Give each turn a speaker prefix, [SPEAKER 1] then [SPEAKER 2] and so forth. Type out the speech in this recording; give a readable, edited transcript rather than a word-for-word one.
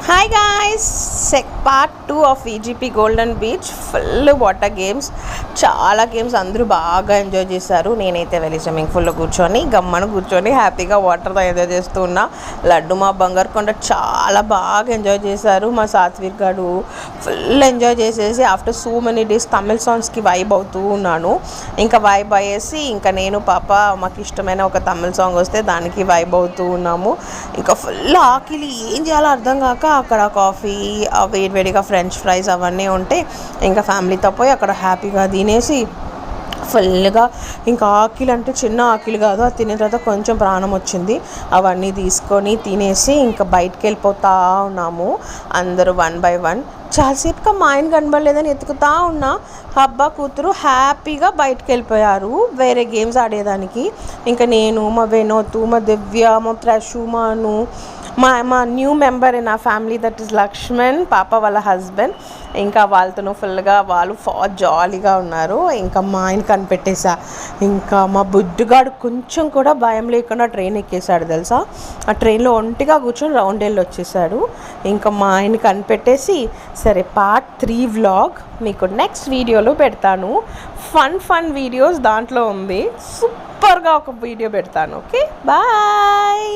[SPEAKER 1] Hi guys, part 2 of EGP golden beach. Full water games, చాలా games అందరూ బాగా enjoy చేశారు. నేనైతే వెళ్ళి స్విమ్మింగ్ పూల్లో కూర్చొని హ్యాపీగా వాటర్తో ఎంజాయ్ చేస్తూ ఉన్నా. లడ్డు మా బంగారు కొండ చాలా బాగా ఎంజాయ్ చేశారు. మా సాత్విక్ గారు ఫుల్ ఎంజాయ్ చేసేసి after so many days Tamil సాంగ్స్కి వైబ్ అవుతూ ఉన్నాను. ఇంకా వైబ్ అయ్యేసి ఇంకా నేను పాప మాకు ఇష్టమైన ఒక తమిళ్ సాంగ్ వస్తే దానికి వైబ్ అవుతూ ఉన్నాము. ఇంకా ఫుల్ ఆకిలి, ఏం చేయాలో అర్థం కాక అక్కడ కాఫీ, వేడివేడిగా ఫ్రెంచ్ ఫ్రైస్ అవన్నీ ఉంటే ఇంకా ఫ్యామిలీతో పోయి అక్కడ హ్యాపీగా తినేసి ఫుల్గా ఇంకా ఆకిలి అంటే చిన్న ఆకిలి కాదు, అది తినే తర్వాత కొంచెం ప్రాణం వచ్చింది. అవన్నీ తీసుకొని తినేసి ఇంకా బయటికి వెళ్ళిపోతూ ఉన్నాము అందరూ 1 by 1. చాలాసేపుగా మా ఆయన కనబడలేదని ఎత్తుకుతా ఉన్నా. అబ్బా కూతురు హ్యాపీగా బయటకు వెళ్ళిపోయారు వేరే గేమ్స్ ఆడేదానికి. ఇంకా నేను, మా వినోద్, మా దివ్య, మా ప్రశు, మా న్యూ మెంబర్ ఇన్ ఆ ఫ్యామిలీ, దట్ ఈస్ లక్ష్మణ్, పాప వాళ్ళ హస్బెండ్. ఇంకా వాళ్ళతో ఫుల్గా వాళ్ళు జాలీగా ఉన్నారు. ఇంకా మా ఆయన కనిపెట్టేశా. ఇంకా మా బుడ్డుగాడు కొంచెం కూడా భయం లేకుండా ట్రైన్ ఎక్కేశాడు తెలుసా. ఆ ట్రైన్లో ఒంటిగా కూర్చొని రౌండ్ వెళ్ళి వచ్చేసాడు. ఇంకా మా ఆయన కనిపెట్టేసి సరే పార్ట్ 3 వ్లాగ్ మీకు నెక్స్ట్ వీడియోలో పెడతాను. ఫన్ వీడియోస్ దాంట్లో ఉంది. సూపర్గా ఒక వీడియో పెడతాను. Okay, bye.